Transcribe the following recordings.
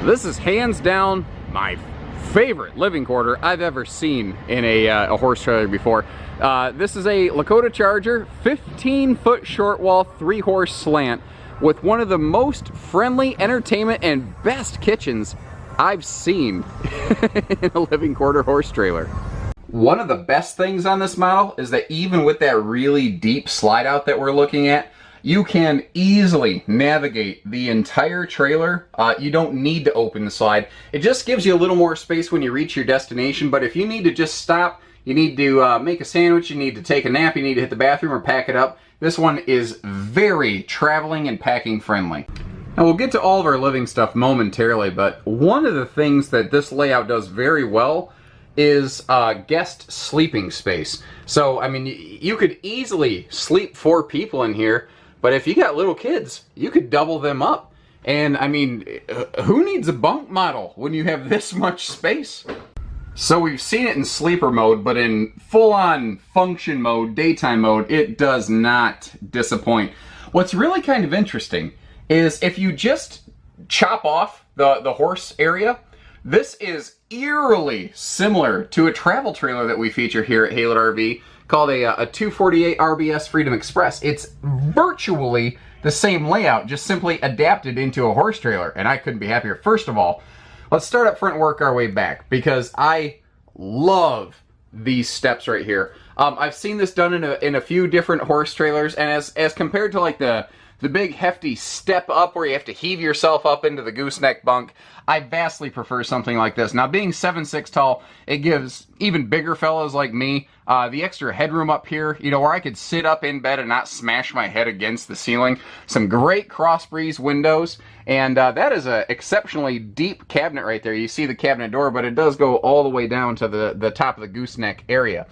This is hands down my favorite living quarter I've ever seen in a horse trailer before. This is a Lakota Charger, 15-foot short wall, 3-horse slant with one of the most friendly entertainment and best kitchens I've seen in a living quarter horse trailer. One of the best things on this model is that even with that really deep slide out that we're looking at, you can easily navigate the entire trailer. You don't need to open the slide. It just gives you a little more space when you reach your destination, but if you need to just stop, you need to make a sandwich, you need to take a nap, you need to hit the bathroom or pack it up, this one is very traveling and packing friendly. Now we'll get to all of our living stuff momentarily, but one of the things that this layout does very well is guest sleeping space. So, I mean, you could easily sleep 4 people in here, but if you got little kids, you could double them up. And I mean, who needs a bunk model when you have this much space? So we've seen it in sleeper mode, but in full-on function mode, daytime mode, it does not disappoint. What's really kind of interesting is if you just chop off the horse area, this is eerily similar to a travel trailer that we feature here at Haylett RV called a 248 RBS Freedom Express. It's virtually the same layout, just simply adapted into a horse trailer, and I couldn't be happier. First of all, let's start up front and work our way back, because I love these steps right here. I've seen this done in a few different horse trailers, and as compared to like the big hefty step up where you have to heave yourself up into the gooseneck bunk, I vastly prefer something like this. Now, being 7'6" tall, it gives even bigger fellas like me the extra headroom up here, you know, where I could sit up in bed and not smash my head against the ceiling. Some great cross breeze windows, and that is an exceptionally deep cabinet right there. You see the cabinet door, but it does go all the way down to the top of the gooseneck area.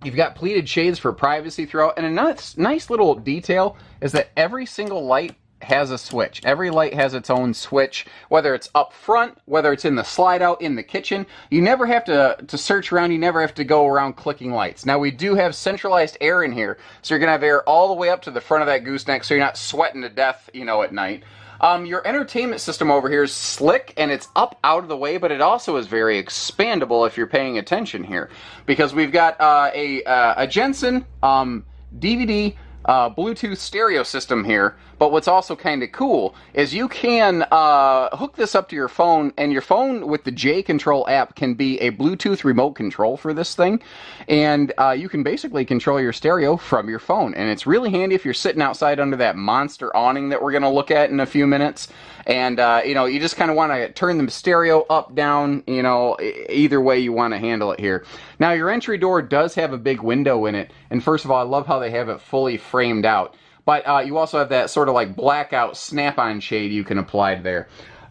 You've got pleated shades for privacy throughout, and a nice little detail is that every single light has a switch. Every light has its own switch, whether it's up front, whether it's in the slide out in the kitchen. You never have to search around, you never have to go around clicking lights. Now we do have centralized air in here, so you're gonna have air all the way up to the front of that gooseneck so you're not sweating to death, you know, at night. Your entertainment system over here is slick and it's up out of the way, but it also is very expandable if you're paying attention here, because we've got a Jensen DVD Bluetooth stereo system here. But what's also kind of cool is you can hook this up to your phone, and your phone with the J Control app can be a Bluetooth remote control for this thing, and you can basically control your stereo from your phone, and it's really handy if you're sitting outside under that monster awning that we're going to look at in a few minutes, and you know, you just kind of want to turn the stereo up, down, you know, either way you want to handle it here. Now your entry door does have a big window in it, and first of all, I love how they have it fully framed out. But you also have that sort of like blackout snap-on shade you can apply there.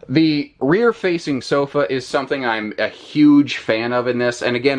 The rear-facing sofa is something I'm a huge fan of in this. And again,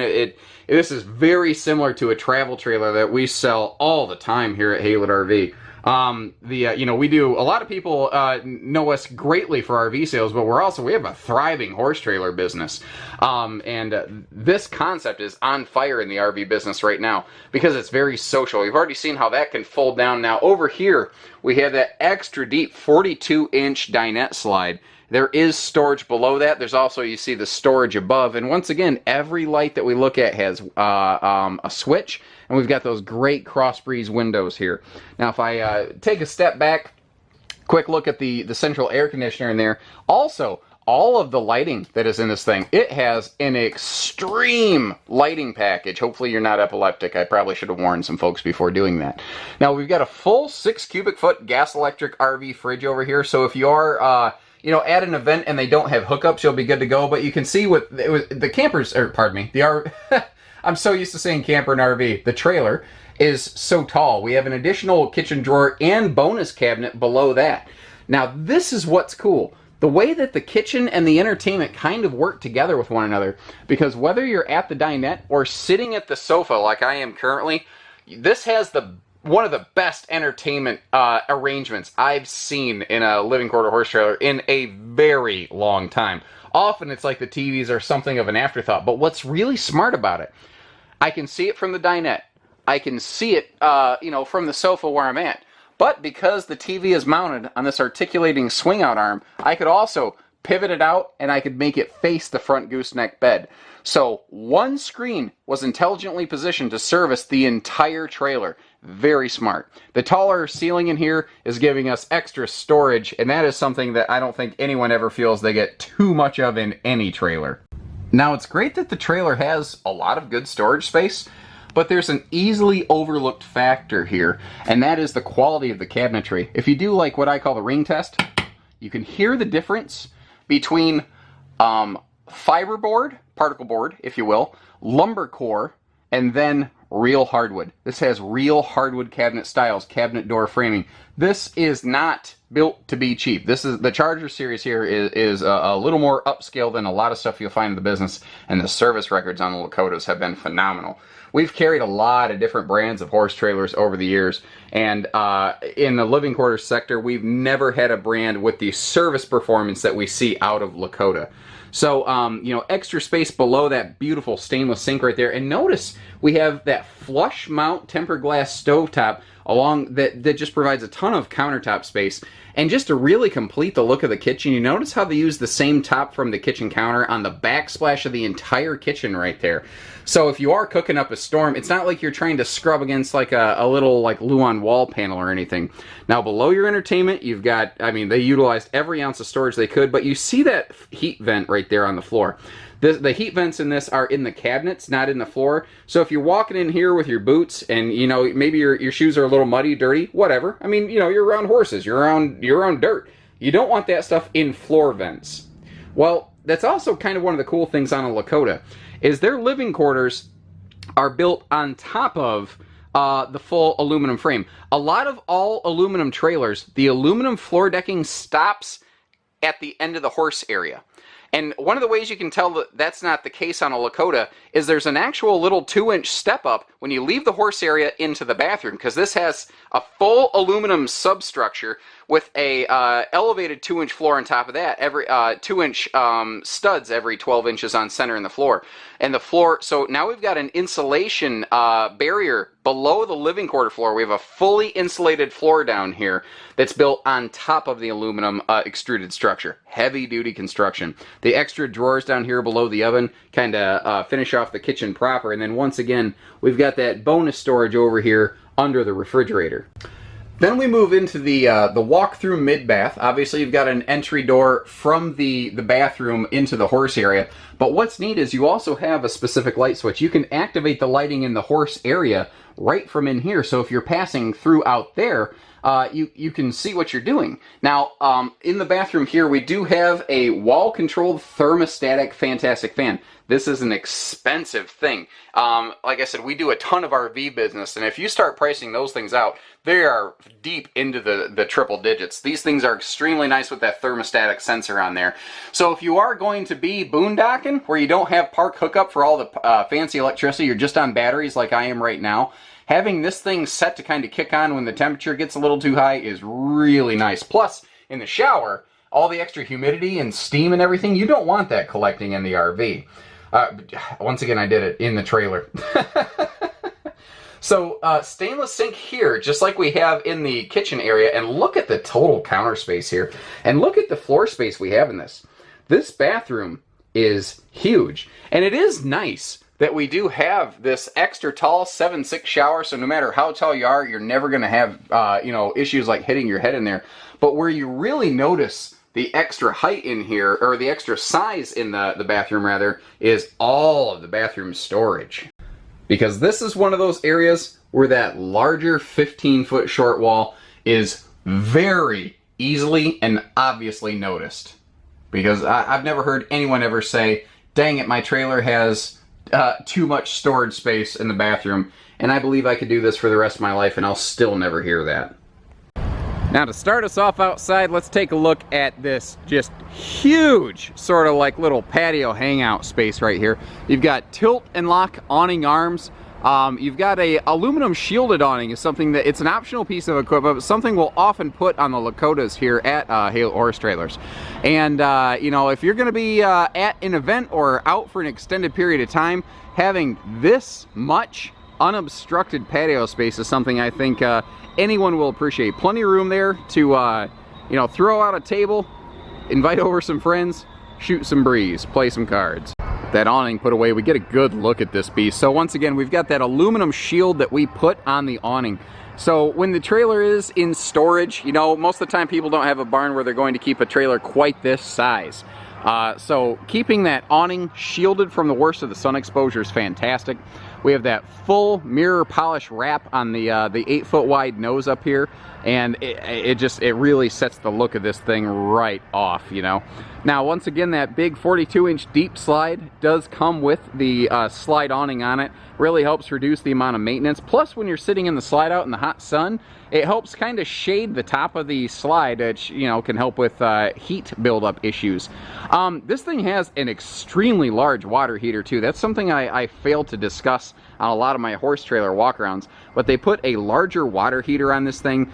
this is very similar to a travel trailer that we sell all the time here at Haylett RV. You know, we do, a lot of people know us greatly for RV sales, but we have a thriving horse trailer business. This concept is on fire in the RV business right now because it's very social. You've already seen how that can fold down. Now over here, we have that extra deep 42-inch dinette slide. There is storage below that. There's also, you see the storage above. And once again, every light that we look at has a switch. And we've got those great cross breeze windows here. Now, if I take a step back, quick look at the central air conditioner in there. Also, all of the lighting that is in this thing, it has an extreme lighting package. Hopefully you're not epileptic. I probably should have warned some folks before doing that. Now, we've got a full 6 cubic foot gas electric RV fridge over here. So if you are you know, at an event and they don't have hookups, you'll be good to go. But you can see with the campers, or pardon me, I'm so used to saying camper and RV. The trailer is so tall. We have an additional kitchen drawer and bonus cabinet below that. Now, this is what's cool. The way that the kitchen and the entertainment kind of work together with one another, because whether you're at the dinette or sitting at the sofa like I am currently, this has one of the best entertainment arrangements I've seen in a living quarter horse trailer in a very long time. Often it's like the TVs are something of an afterthought, but what's really smart about it, I can see it from the dinette. I can see it, you know, from the sofa where I'm at. But because the TV is mounted on this articulating swing-out arm, I could also pivot it out, and I could make it face the front gooseneck bed. So one screen was intelligently positioned to service the entire trailer. Very smart. The taller ceiling in here is giving us extra storage, and that is something that I don't think anyone ever feels they get too much of in any trailer. Now, it's great that the trailer has a lot of good storage space, but there's an easily overlooked factor here, and that is the quality of the cabinetry. If you do like what I call the ring test, you can hear the difference between fiberboard, particle board, if you will, lumber core, and then real hardwood. This has real hardwood cabinet styles, cabinet door framing. This is not built to be cheap. This is the Charger series here is a little more upscale than a lot of stuff you'll find in the business, and the service records on the Lakotas have been phenomenal. We've carried a lot of different brands of horse trailers over the years, and in the living quarters sector, we've never had a brand with the service performance that we see out of Lakota. So, you know, extra space below that beautiful stainless sink right there. And notice we have that flush mount tempered glass stovetop along that just provides a ton of countertop space. And just to really complete the look of the kitchen, you notice how they use the same top from the kitchen counter on the backsplash of the entire kitchen right there. So if you are cooking up a storm, it's not like you're trying to scrub against like a little like Luan wall panel or anything. Now below your entertainment, you've got, I mean, they utilized every ounce of storage they could, but you see that heat vent right there on the floor. The heat vents in this are in the cabinets, not in the floor. So if you're walking in here with your boots and, you know, maybe your shoes are a little muddy, dirty, whatever. I mean, you know, you're around horses, you're around dirt. You don't want that stuff in floor vents. Well, that's also kind of one of the cool things on a Lakota, is their living quarters are built on top of the full aluminum frame. A lot of all aluminum trailers, the aluminum floor decking stops at the end of the horse area. And one of the ways you can tell that that's not the case on a Lakota is there's an actual little 2-inch step up when you leave the horse area into the bathroom, because this has a full aluminum substructure with a elevated 2-inch floor on top of that, every 2-inch studs every 12 inches on center in the floor. And the floor, so now we've got an insulation barrier below the living quarter floor. We have a fully insulated floor down here that's built on top of the aluminum extruded structure. Heavy duty construction. The extra drawers down here below the oven kind of finish off the kitchen proper. And then once again, we've got that bonus storage over here under the refrigerator. Then we move into the walk-through mid-bath. Obviously, you've got an entry door from the bathroom into the horse area. But what's neat is you also have a specific light switch. You can activate the lighting in the horse area right from in here. So if you're passing through out there, you can see what you're doing. Now, in the bathroom here, we do have a wall-controlled thermostatic fantastic fan. This is an expensive thing. Like I said, we do a ton of RV business, and if you start pricing those things out, they are deep into the triple digits. These things are extremely nice with that thermostatic sensor on there. So if you are going to be boondocking, where you don't have park hookup for all the fancy electricity, you're just on batteries like I am right now, having this thing set to kind of kick on when the temperature gets a little too high is really nice. Plus, in the shower, all the extra humidity and steam and everything, you don't want that collecting in the RV. Once again, I did it in the trailer. So, stainless sink here, just like we have in the kitchen area, and look at the total counter space here, and look at the floor space we have in this. This bathroom is huge, and it is nice that we do have this extra tall 7'6" shower, so no matter how tall you are, you're never going to have, you know, issues like hitting your head in there. But where you really notice the extra height in here, or the extra size in the bathroom rather, is all of the bathroom storage. Because this is one of those areas where that larger 15-foot short wall is very easily and obviously noticed. Because I've never heard anyone ever say, dang it, my trailer has too much storage space in the bathroom, and I believe I could do this for the rest of my life and I'll still never hear that. Now, to start us off outside, let's take a look at this just huge sort of like little patio hangout space right here. You've got tilt and lock awning arms. You've got a aluminum shielded awning. Is something that it's an optional piece of equipment, but something we'll often put on the Lakotas here at Haylett Horse Trailers. And you know, if you're going to be at an event or out for an extended period of time, having this much unobstructed patio space is something I think anyone will appreciate. Plenty of room there to you know, throw out a table, invite over some friends, shoot some breeze, play some cards. That awning put away, we get a good look at this beast. So once again, we've got that aluminum shield that we put on the awning. So when the trailer is in storage, you know, most of the time people don't have a barn where they're going to keep a trailer quite this size. So keeping that awning shielded from the worst of the sun exposure is fantastic. We have that full mirror polish wrap on the 8-foot wide nose up here, and it really sets the look of this thing right off, you know. Now once again, that big 42-inch deep slide does come with the slide awning on it. Really helps reduce the amount of maintenance. Plus, when you're sitting in the slide out in the hot sun, it helps kind of shade the top of the slide, which, you know, can help with heat buildup issues. This thing has an extremely large water heater too. That's something I failed to discuss on a lot of my horse trailer walkarounds, but they put a larger water heater on this thing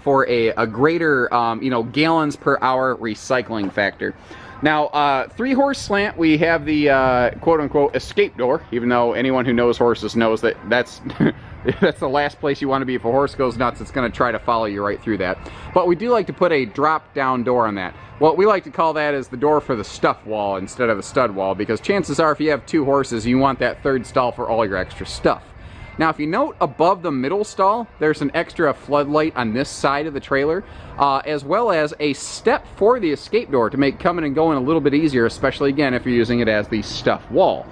for a greater, you know, gallons per hour recycling factor. Now, 3-horse slant, we have the quote-unquote escape door, even though anyone who knows horses knows that that's that's the last place you want to be. If a horse goes nuts, it's going to try to follow you right through that. But we do like to put a drop-down door on that. What we like to call that is the door for the stuff wall instead of the stud wall, because chances are if you have 2 horses, you want that 3rd stall for all your extra stuff. Now, if you note above the middle stall, there's an extra floodlight on this side of the trailer, as well as a step for the escape door to make coming and going a little bit easier, especially, again, if you're using it as the stuff wall.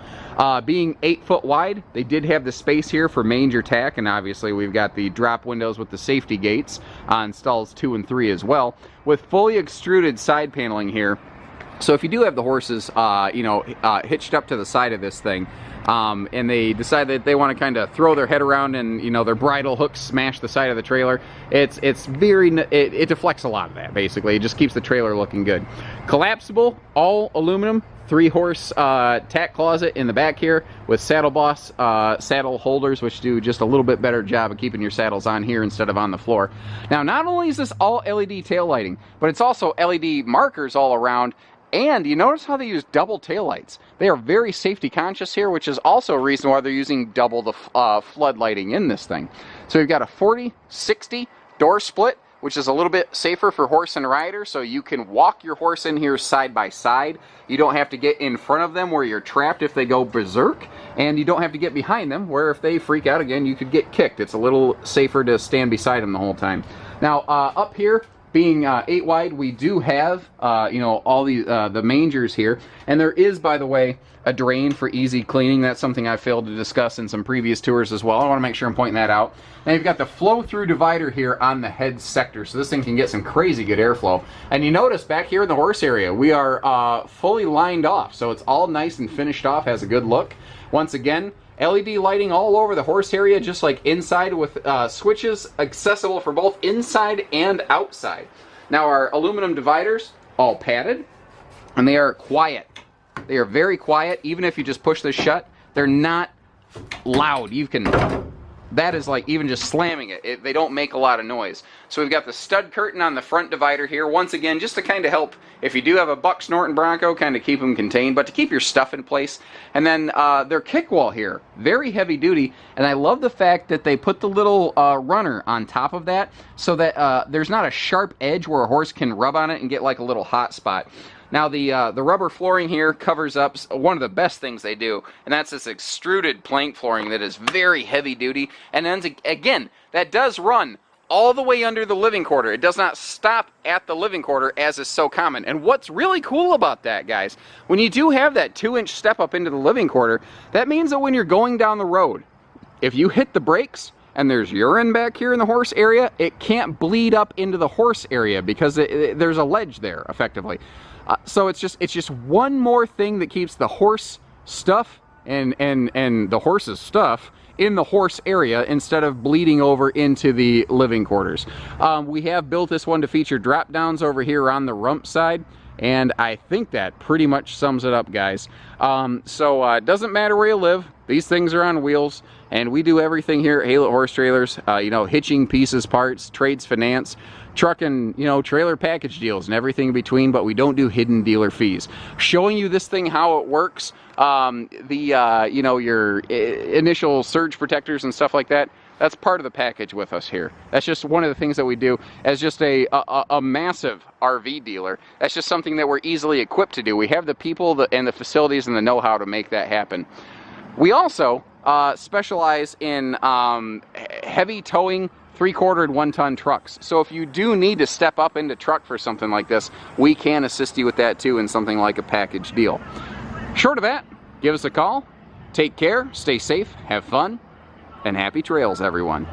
Being 8 foot wide, they did have the space here for manger tack, and obviously we've got the drop windows with the safety gates on stalls 2 and 3 as well, with fully extruded side paneling here. So if you do have the horses, you know, hitched up to the side of this thing, and they decide that they want to kind of throw their head around and, you know, their bridle hooks smash the side of the trailer, it deflects a lot of that, basically. It just keeps the trailer looking good. Collapsible, all aluminum, 3-horse tack closet in the back here with Saddle Boss saddle holders, which do just a little bit better job of keeping your saddles on here instead of on the floor. Now, not only is this all LED tail lighting, but it's also LED markers all around. And you notice how they use double taillights. They are very safety conscious here, which is also a reason why they're using double the flood lighting in this thing. So we've got a 40-60 door split, which is a little bit safer for horse and rider, so you can walk your horse in here side by side. You don't have to get in front of them where you're trapped if they go berserk, and you don't have to get behind them where if they freak out again, you could get kicked. It's a little safer to stand beside them the whole time. Now, up here, being 8 wide, we do have, you know, all the mangers here. And there is, by the way, a drain for easy cleaning. That's something I failed to discuss in some previous tours as well. I want to make sure I'm pointing that out. Now you've got the flow-through divider here on the head sector, so this thing can get some crazy good airflow. And you notice back here in the horse area, we are fully lined off, so it's all nice and finished off, has a good look. Once again, LED lighting all over the horse area, just like inside, with switches accessible for both inside and outside. Now our aluminum dividers, all padded, and they are quiet. They are very quiet. Even if you just push this shut, they're not loud. You can, that is like even just slamming it. They don't make a lot of noise. So we've got the stud curtain on the front divider here, once again, just to kind of help if you do have a buck snorting bronco, kind of keep them contained, but to keep your stuff in place. And then their kick wall here, very heavy duty, and I love the fact that they put the little runner on top of that so that there's not a sharp edge where a horse can rub on it and get like a little hot spot. Now the rubber flooring here covers up one of the best things they do, and that's this extruded plank flooring that is very heavy duty, and then again, that does run all the way under the living quarter. It does not stop at the living quarter, as is so common. And what's really cool about that, guys, when you do have that 2-inch step up into the living quarter, that means that when you're going down the road, if you hit the brakes and there's urine back here in the horse area, it can't bleed up into the horse area because there's a ledge there, effectively. So it's just one more thing that keeps the horse stuff and the horse's stuff in the horse area instead of bleeding over into the living quarters. We have built this one to feature drop downs over here on the rump side, and I think that pretty much sums it up, guys. So it doesn't matter where you live, these things are on wheels, and we do everything here at Haylett Horse Trailers, you know, hitching, pieces, parts, trades, finance, trucking, you know, trailer package deals and everything in between, but we don't do hidden dealer fees. Showing you this thing, how it works, you know, your initial surge protectors and stuff like that, That's part of the package with us here. That's just one of the things that we do as just a massive RV dealer. That's just something that we're easily equipped to do. We have the people and the facilities and the know-how to make that happen. We also specialize in heavy towing 3/4 and 1-ton trucks. So if you do need to step up into truck for something like this, we can assist you with that too in something like a package deal. Short of that, give us a call. Take care, stay safe, have fun, and happy trails, everyone.